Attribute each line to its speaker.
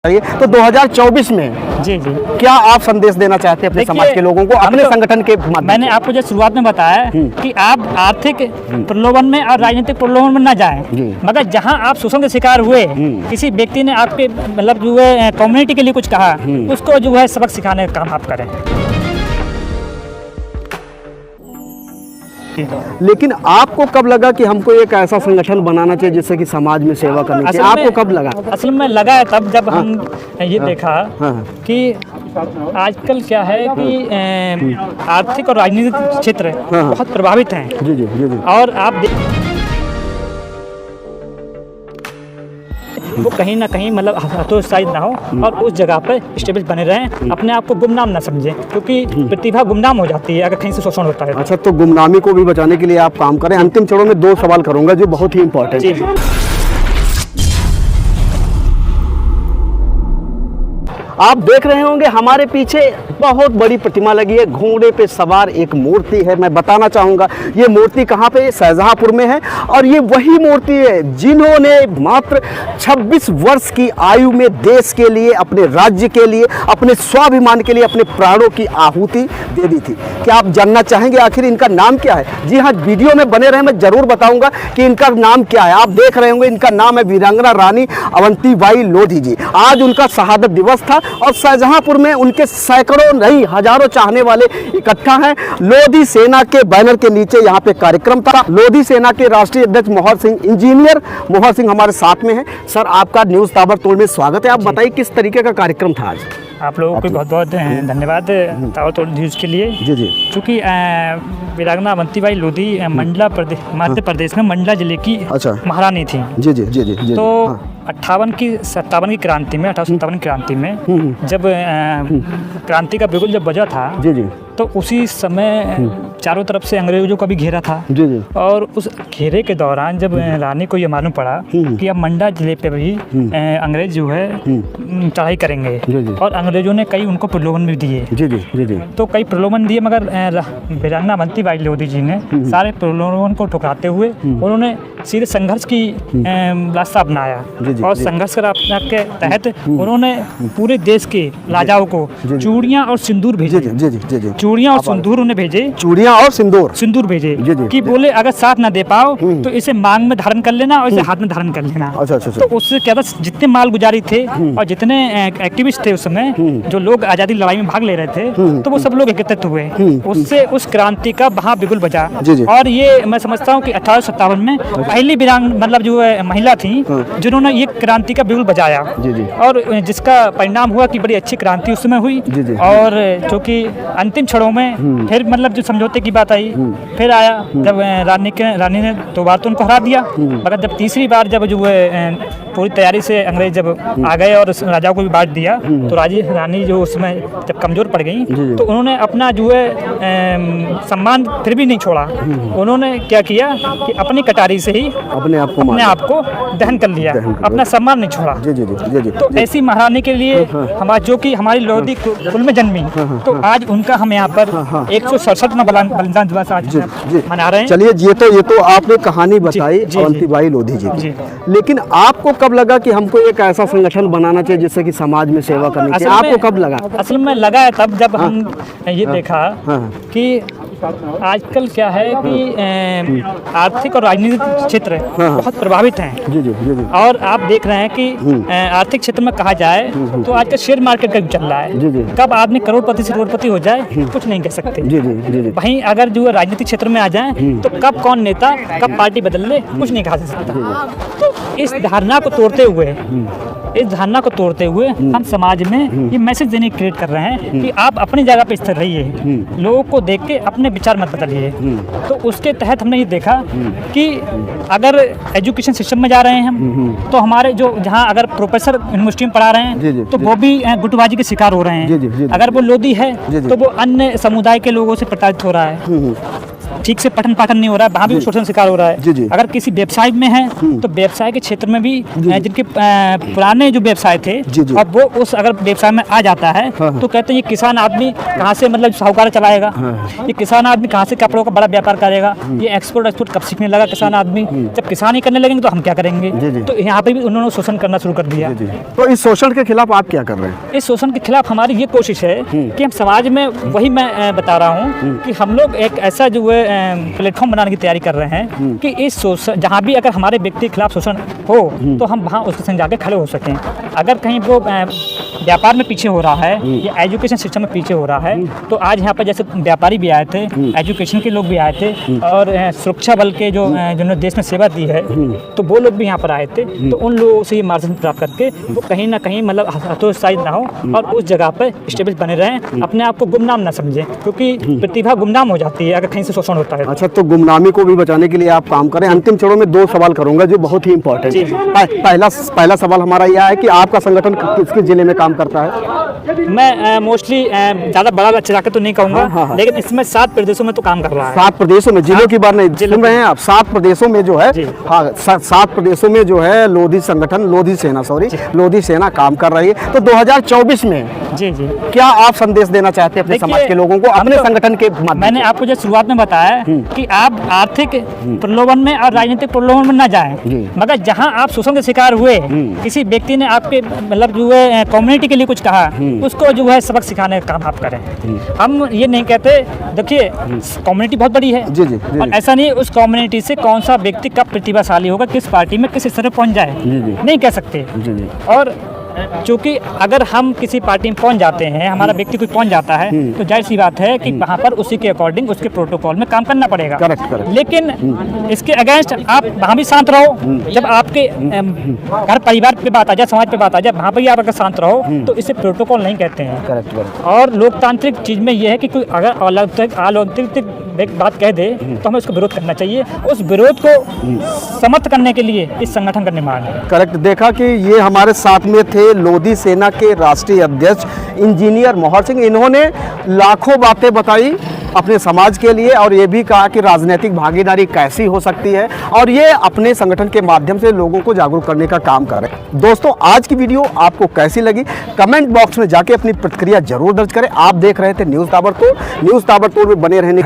Speaker 1: तो 2024 में
Speaker 2: जी जी
Speaker 1: क्या आप संदेश देना चाहते हैं अपने समाज के लोगों को अपने संगठन के माध्यम
Speaker 2: मैंने
Speaker 1: से?
Speaker 2: आपको जो शुरुआत में बताया कि आप आर्थिक प्रलोभन में और राजनीतिक प्रलोभन में न जाएं,
Speaker 1: जी।
Speaker 2: मगर जहां आप शोषण के शिकार हुए, किसी व्यक्ति ने आपके मतलब जो है कम्युनिटी के लिए कुछ कहा, उसको जो है सबक सिखाने का काम आप करें।
Speaker 1: लेकिन आपको कब लगा कि हमको एक ऐसा संगठन बनाना चाहिए जिससे कि समाज में सेवा करनी चाहिए? आपको कब लगा?
Speaker 2: असल में लगा है तब जब हम ये देखा
Speaker 1: हाँ।
Speaker 2: कि आजकल क्या है कि आर्थिक और राजनीतिक क्षेत्र बहुत प्रभावित हैं।
Speaker 1: जी जी जी जी।
Speaker 2: और आप वो कहीं ना कहीं मतलब हतोत्साहित ना हो और उस जगह पर स्टेबल बने रहें, अपने आप को गुमनाम ना समझें, क्योंकि प्रतिभा गुमनाम हो जाती है अगर कहीं से शोषण होता है।
Speaker 1: अच्छा, तो गुमनामी को भी बचाने के लिए आप काम करें। अंतिम चरणों में 2 सवाल करूंगा जो बहुत ही इंपॉर्टेंट
Speaker 2: जी।
Speaker 1: है। आप देख रहे होंगे हमारे पीछे बहुत बड़ी प्रतिमा लगी है, घोड़े पे सवार एक मूर्ति है। मैं बताना चाहूँगा ये मूर्ति कहाँ पे? शाहजहाँपुर में है। और ये वही मूर्ति है जिन्होंने मात्र 26 वर्ष की आयु में देश के लिए, अपने राज्य के लिए, अपने स्वाभिमान के लिए अपने प्राणों की आहुति दे दी थी। क्या आप जानना चाहेंगे आखिर इनका नाम क्या है? जी हाँ, वीडियो में बने रहे, मैं जरूर बताऊँगा कि इनका नाम क्या है। आप देख रहे होंगे इनका नाम है वीरांगना रानी अवंतीबाई लोधी जी। आज उनका शहादत दिवस था और शाहजहाँपुर में उनके सैकड़ों नहीं हजारों चाहने वाले इकट्ठा हैं। लोधी सेना के बैनर के नीचे यहाँ पे कार्यक्रम था। लोधी सेना के राष्ट्रीय अध्यक्ष मोहर सिंह, इंजीनियर मोहर सिंह हमारे साथ में हैं। सर, आपका न्यूज़ ताबड़तोड़ में स्वागत है। आप बताइए किस तरीके का कार्यक्रम था आज?
Speaker 2: आप लोगों को बहुत बहुत धन्यवाद ताबड़तोड़ न्यूज़ के लिए।
Speaker 1: जी जी।
Speaker 2: चूँकि वीरांगना अवंतीबाई लोधी मंडला प्रदेश, मध्य प्रदेश में मंडला जिले की
Speaker 1: अच्छा
Speaker 2: महारानी थी।
Speaker 1: जी जी जी जी जी।
Speaker 2: तो
Speaker 1: हाँ।
Speaker 2: 58 की क्रांति में 1857 की क्रांति में जब क्रांति का बिगुल जब बजा था,
Speaker 1: जी जी
Speaker 2: तो उसी समय चारों तरफ से अंग्रेजों का भी घेरा था।
Speaker 1: जी जी।
Speaker 2: और उस घेरे के दौरान जब रानी को ये मालूम पड़ा कि अब मंडला जिले पे भी अंग्रेज जो है चढ़ाई करेंगे,
Speaker 1: जी जी।
Speaker 2: और अंग्रेजों ने कई उनको प्रलोभन भी दिए।
Speaker 1: जी जी जी जी।
Speaker 2: तो कई प्रलोभन दिए, मगर वीरांगना अवंतीबाई लोधी जी ने सारे प्रलोभन को ठुकराते हुए उन्होंने सीधे संघर्ष की रास्ता अपनाया। और संघर्ष के तहत उन्होंने पूरे देश के राजाओं को चूड़ियाँ और सिंदूर भेजे।
Speaker 1: जी जी जी जी।
Speaker 2: चूड़ियाँ और सिंदूर उन्हें भेजे।
Speaker 1: चूड़ियाँ और सिंदूर
Speaker 2: भेजे
Speaker 1: जी जी।
Speaker 2: कि बोले अगर साथ ना दे पाओ तो इसे मांग में धारण कर लेना और इसे हाथ में धारण कर लेना।
Speaker 1: अच्छा अच्छा।
Speaker 2: तो उससे क्या था, जितने माल गुजारी थे और जितने एक्टिविस्ट थे उस समय, जो लोग आज़ादी लड़ाई में भाग ले रहे थे, तो वो सब लोग एकत्रित हुए। उससे उस क्रांति का वहाँ बिगुल बजा। और ये मैं समझता हूँ कि 1857 में पहली मतलब जो है महिला थी जिन्होंने ये क्रांति का बिगुल बजाया। और जिसका परिणाम हुआ कि बड़ी अच्छी क्रांति उस समय हुई। और जो कि अंतिम क्षणों में फिर मतलब जो समझौते की बात आई, फिर आया जब रानी ने 2 बार तो उनको हरा दिया, मगर जब तीसरी बार जब जो है पूरी तैयारी से अंग्रेज जब आ गए और राजाओं को भी बांट दिया, तो रानी जो उसमें जब कमजोर पड़ गई, तो उन्होंने अपना जो है सम्मान फिर भी नहीं छोड़ा। उन्होंने क्या किया कि अपनी कटारी से ही अपने आप को दहन कर लिया, अपना सम्मान नहीं छोड़ा। तो ऐसी महारानी के लिए जो कि हमारी लोधी कुल में जन्मी, तो आज उनका हम यहाँ पर 167वां बलिदान दिवस आज मना रहे हैं।
Speaker 1: चलिए, ये तो आपने कहानी बताई अवंतीबाई लोधी जी। लेकिन आपको कब लगा कि हमको एक ऐसा संगठन बनाना चाहिए जिससे कि समाज में सेवा करनी चाहिए? आपको कब लगा?
Speaker 2: असल में लगा है तब जब हम ये देखा कि आजकल क्या है कि आर्थिक और राजनीतिक क्षेत्र बहुत प्रभावित हैं।
Speaker 1: जी जी जी जी।
Speaker 2: और आप देख रहे हैं कि आर्थिक क्षेत्र में कहा जाए तो आजकल शेयर मार्केट का युग चल रहा है।
Speaker 1: जी जी।
Speaker 2: कब आदमी करोड़पति से करोड़पति हो जाए कुछ नहीं कह सकते।
Speaker 1: जी जी जी जी।
Speaker 2: वहीं अगर जो राजनीतिक क्षेत्र में आ जाए तो कब कौन नेता कब पार्टी बदल ले कुछ नहीं कहा जा सकता। तो इस धारणा को तोड़ते हुए हम समाज में ये मैसेज देने की क्रिएट कर रहे हैं कि आप अपनी जगह पे स्थिर रहिए, लोगों को देख के अपने विचार मत बदलिए। तो उसके तहत हमने ये देखा कि अगर एजुकेशन सिस्टम में जा रहे हैं हम, तो हमारे जो जहाँ अगर प्रोफेसर यूनिवर्सिटी में पढ़ा रहे हैं तो वो भी गुटबाजी के शिकार हो रहे हैं। अगर वो लोधी है तो वो अन्य समुदाय के लोगों से प्रताड़ित हो रहा है। ठीक से पठन पाठन नहीं हो रहा है, वहाँ भी शोषण शिकार हो रहा
Speaker 1: जी, जी।
Speaker 2: है। अगर किसी व्यवसाय में है तो व्यवसाय के क्षेत्र में भी जिनके पुराने जो व्यवसाय थे,
Speaker 1: जी, जी।
Speaker 2: अब वो उस अगर व्यवसाय में आ जाता है तो कहते हैं ये किसान आदमी कहाँ से मतलब साहूकार चलाएगा, ये किसान आदमी कहाँ से कपड़ों का बड़ा व्यापार करेगा, ये एक्सपोर्ट कब सीखने लगा किसान आदमी, जब किसान ही करने लगेंगे तो हम क्या करेंगे।
Speaker 1: जी, जी।
Speaker 2: तो यहाँ पे भी उन्होंने शोषण करना शुरू कर दिया।
Speaker 1: तो इस शोषण के खिलाफ आप क्या कर रहे हैं?
Speaker 2: इस शोषण के खिलाफ हमारी ये कोशिश है कि हम समाज में, वही मैं बता रहा हूँ कि हम लोग एक ऐसा जो है प्लेटफॉर्म बनाने की तैयारी कर रहे हैं कि इस शोषण, जहाँ भी अगर हमारे व्यक्ति के खिलाफ शोषण हो तो हम वहाँ उसके संग जाके खड़े हो सकें। अगर कहीं वो व्यापार में पीछे हो रहा है या एजुकेशन सिस्टम में पीछे हो रहा है तो आज यहाँ पर जैसे व्यापारी भी आए थे, एजुकेशन के लोग भी आए थे और सुरक्षा बल के जो जिन्होंने देश में सेवा दी है तो वो लोग भी यहाँ पर आए थे। तो उन लोगों से ये मार्गदर्शन प्राप्त करके वो कहीं ना कहीं मतलब हतोत्साहित ना हो और उस जगह पर स्टेबल बने रहें, अपने आप को गुमनाम ना समझें, क्योंकि प्रतिभा गुमनाम हो जाती है अगर कहीं से शोषण होता है।
Speaker 1: अच्छा, तो गुमनामी को भी बचाने के लिए आप काम करें। अंतिम चरणों में 2 सवाल करूंगा जो बहुत ही इंपॉर्टेंट है। पहला सवाल हमारा यह है कि आपका संगठन किस जिले में काम करता है?
Speaker 2: मैं मोस्टली ज़्यादा बड़ा चला के तो नहीं कहूँगा, लेकिन इसमें 7 प्रदेशों में तो काम कर रहा है।
Speaker 1: 7 प्रदेशों में, जिलों की बात नहीं सुन रहे हैं आप, 7 प्रदेशों में जो है, हाँ 7 प्रदेशों में जो है लोधी संगठन, लोधी सेना काम कर रही है। तो 2024 में
Speaker 2: जी
Speaker 1: क्या आप संदेश देना चाहते हैं अपने समाज के लोगों को अपने संगठन के माध्यम?
Speaker 2: मैंने आपको जो शुरुआत में बताया कि आप आर्थिक प्रलोभन में और राजनीतिक प्रलोभन में ना जाएं, मगर जहां आप शोषण के शिकार हुए, किसी व्यक्ति ने आपके मतलब जो है कम्युनिटी के लिए कुछ कहा, उसको जो है सबक सिखाने का काम आप करें। हम ये नहीं कहते, देखिए कम्युनिटी बहुत बड़ी है और ऐसा नहीं उस कम्युनिटी से कौन सा व्यक्ति कब प्रतिभाशाली होगा, किस पार्टी में किस स्तर पर पहुंच जाए, नहीं कह सकते। और चूंकि अगर हम किसी पार्टी में पहुंच जाते हैं, हमारा व्यक्ति कोई पहुंच जाता है तो जाहिर सी बात है कि वहाँ पर उसी के अकॉर्डिंग उसके प्रोटोकॉल में काम करना पड़ेगा।
Speaker 1: करेक्ट।
Speaker 2: लेकिन इसके अगेंस्ट आप वहाँ भी शांत रहो। जब आपके घर परिवार पे बात आ जाए, समाज पे बात आ जाए, वहाँ पर भी आप अगर शांत रहो तो इसे प्रोटोकॉल नहीं कहते हैं।
Speaker 1: करेक्ट।
Speaker 2: और लोकतांत्रिक चीज में यह है कि कोई अगर अलौकिक बात कह दे तो हमें उसका विरोध करना चाहिए। उस विरोध को समर्थ करने के लिए इस संगठन का निर्माण है।
Speaker 1: करेक्ट। देखा कि ये हमारे साथ में थे लोधी सेना के राष्ट्रीय अध्यक्ष इंजीनियर मोहर सिंह। इन्होंने लाखों बातें बताई अपने समाज के लिए और ये भी कहा कि राजनीतिक भागीदारी कैसी हो सकती है और ये अपने संगठन के माध्यम से लोगों को जागरूक करने का काम कर रहे हैं। दोस्तों, आज की वीडियो आपको कैसी लगी कमेंट बॉक्स में जाके अपनी प्रतिक्रिया जरूर दर्ज करें। आप देख रहे थे न्यूज़ ताबड़तोड़ में बने रहने।